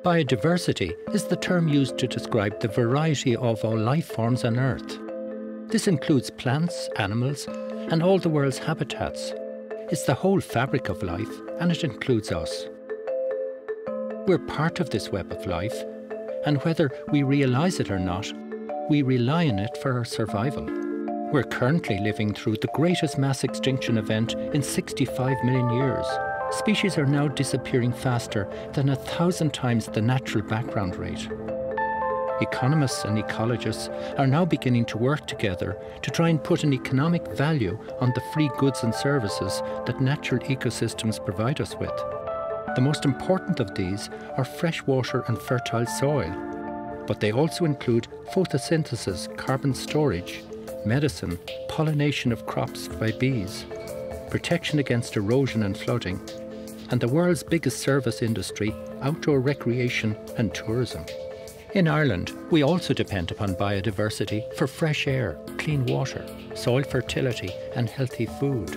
Biodiversity is the term used to describe the variety of all life forms on Earth. This includes plants, animals, and all the world's habitats. It's the whole fabric of life, and it includes us. We're part of this web of life, and whether we realise it or not, we rely on it for our survival. We're currently living through the greatest mass extinction event in 65 million years. Species are now disappearing faster than 1,000 times the natural background rate. Economists and ecologists are now beginning to work together to try and put an economic value on the free goods and services that natural ecosystems provide us with. The most important of these are fresh water and fertile soil, but they also include photosynthesis, carbon storage, medicine, pollination of crops by bees, protection against erosion and flooding, and the world's biggest service industry, outdoor recreation and tourism. In Ireland, we also depend upon biodiversity for fresh air, clean water, soil fertility and healthy food.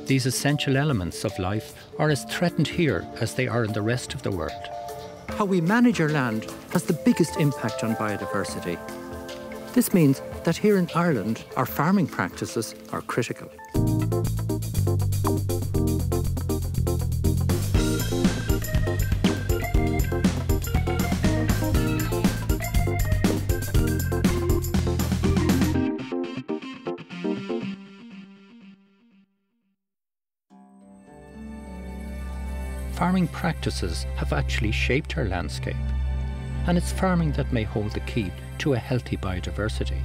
These essential elements of life are as threatened here as they are in the rest of the world. How we manage our land has the biggest impact on biodiversity. This means that here in Ireland, our farming practices are critical. Farming practices have actually shaped our landscape, and it's farming that may hold the key to a healthy biodiversity.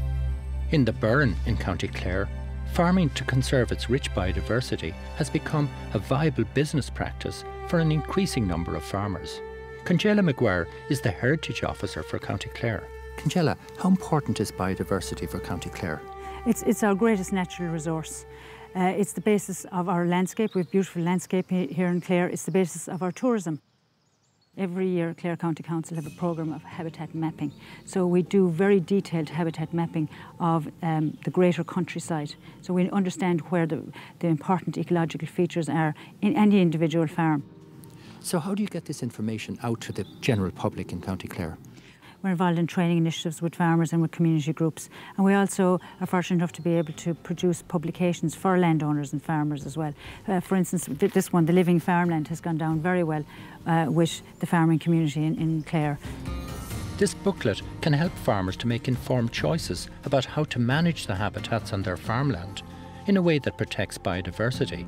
In the Burren in County Clare, farming to conserve its rich biodiversity has become a viable business practice for an increasing number of farmers. Congela Maguire is the Heritage Officer for County Clare. Congela, how important is biodiversity for County Clare? It's our greatest natural resource. It's the basis of our landscape. We have beautiful landscape here in Clare. It's the basis of our tourism. Every year, Clare County Council have a programme of habitat mapping. So we do very detailed habitat mapping of the greater countryside. So we understand where the important ecological features are in any individual farm. So how do you get this information out to the general public in County Clare? We're involved in training initiatives with farmers and with community groups. And we also are fortunate enough to be able to produce publications for landowners and farmers as well. For instance, this one, The Living Farmland, has gone down very well with the farming community in Clare. This booklet can help farmers to make informed choices about how to manage the habitats on their farmland in a way that protects biodiversity,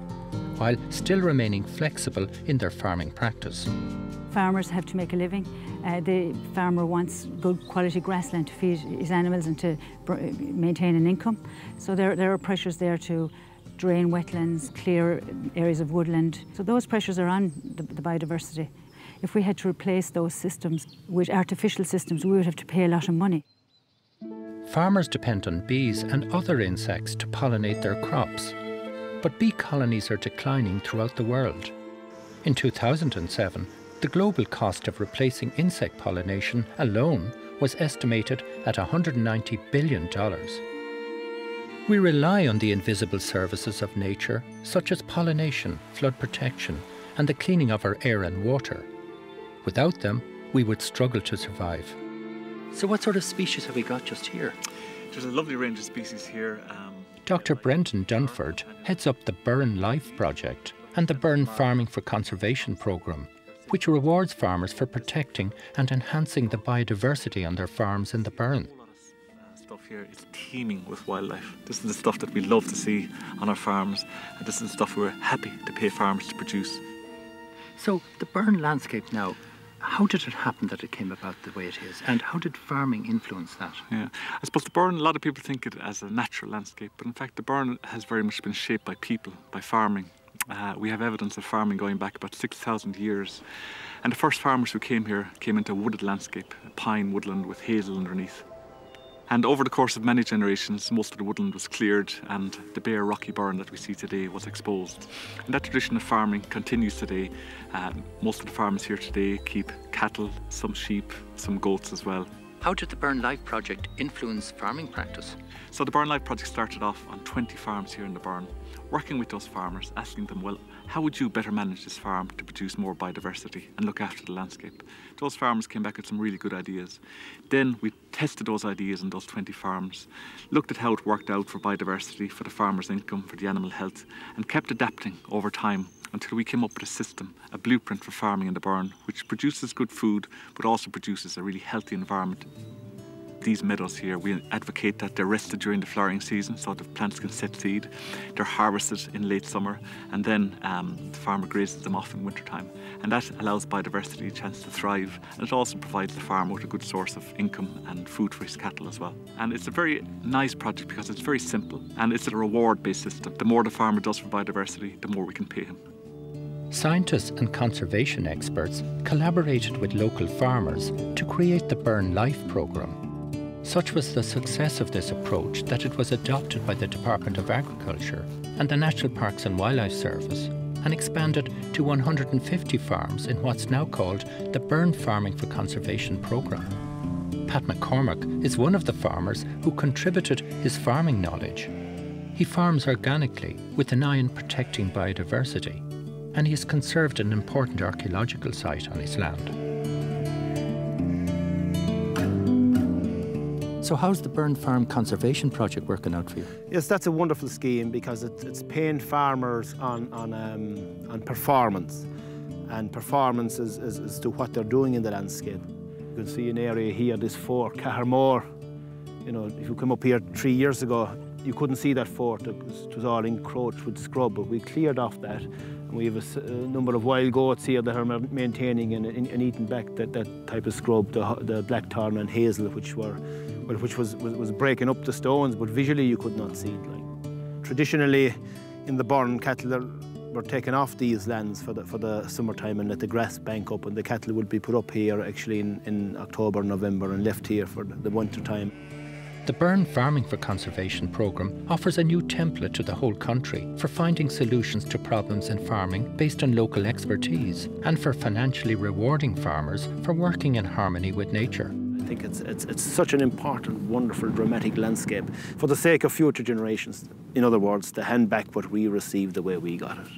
while still remaining flexible in their farming practice. Farmers have to make a living. The farmer wants good quality grassland to feed his animals and to maintain an income. So there are pressures there to drain wetlands, clear areas of woodland. So those pressures are on the biodiversity. If we had to replace those systems with artificial systems, we would have to pay a lot of money. Farmers depend on bees and other insects to pollinate their crops, but bee colonies are declining throughout the world. In 2007, the global cost of replacing insect pollination alone was estimated at $190 billion. We rely on the invisible services of nature, such as pollination, flood protection, and the cleaning of our air and water. Without them, we would struggle to survive. So what sort of species have we got just here? There's a lovely range of species here. Dr. Brendan Dunford heads up the Burren Life project and the Burren Farming for Conservation programme, which rewards farmers for protecting and enhancing the biodiversity on their farms in the Burren. Stuff here is teeming with wildlife. This is the stuff that we love to see on our farms, and this is the stuff we're happy to pay farmers to produce. So the Burren landscape now, how did it happen that it came about the way it is, and how did farming influence that? Yeah, I suppose the Burren, a lot of people think it as a natural landscape, but in fact the Burren has very much been shaped by people, by farming. We have evidence of farming going back about 6,000 years. And the first farmers who came here came into a wooded landscape, a pine woodland with hazel underneath. And over the course of many generations, most of the woodland was cleared and the bare rocky burn that we see today was exposed. And that tradition of farming continues today. Most of the farms here today keep cattle, some sheep, some goats as well. How did the Burren Life project influence farming practice? So the Burren Life project started off on 20 farms here in the Burren, working with those farmers, asking them, well, how would you better manage this farm to produce more biodiversity and look after the landscape? Those farmers came back with some really good ideas. Then we tested those ideas on those 20 farms, looked at how it worked out for biodiversity, for the farmers' income, for the animal health, and kept adapting over time until we came up with a system, a blueprint for farming in the Burren, which produces good food, but also produces a really healthy environment. These meadows here, we advocate that they're rested during the flowering season so the plants can set seed. They're harvested in late summer, and then the farmer grazes them off in wintertime. And that allows biodiversity a chance to thrive, and it also provides the farmer with a good source of income and food for his cattle as well. And it's a very nice project because it's very simple, and it's a reward-based system. The more the farmer does for biodiversity, the more we can pay him. Scientists and conservation experts collaborated with local farmers to create the Burren Life programme. Such was the success of this approach that it was adopted by the Department of Agriculture and the National Parks and Wildlife Service and expanded to 150 farms in what's now called the Burren Farming for Conservation programme. Pat McCormack is one of the farmers who contributed his farming knowledge. He farms organically with an eye on protecting biodiversity, and he has conserved an important archaeological site on his land. So how's the Burren Farm Conservation Project working out for you? Yes, that's a wonderful scheme because it's paying farmers on performance, and performance is to what they're doing in the landscape. You can see an area here, this fort, Cahermore. You know, if you come up here 3 years ago, you couldn't see that fort. It was all encroached with scrub, but we cleared off that. And we have a number of wild goats here that are maintaining and eating back that type of scrub, the blackthorn and hazel, which was breaking up the stones, but visually you could not see it. Like. Traditionally, in the Burren, cattle were taken off these lands for the summertime and let the grass bank up, and the cattle would be put up here actually in October, November, and left here for the winter time. The Burren Farming for Conservation programme offers a new template to the whole country for finding solutions to problems in farming based on local expertise, and for financially rewarding farmers for working in harmony with nature. I think it's such an important, wonderful, dramatic landscape for the sake of future generations. In other words, to hand back what we received the way we got it.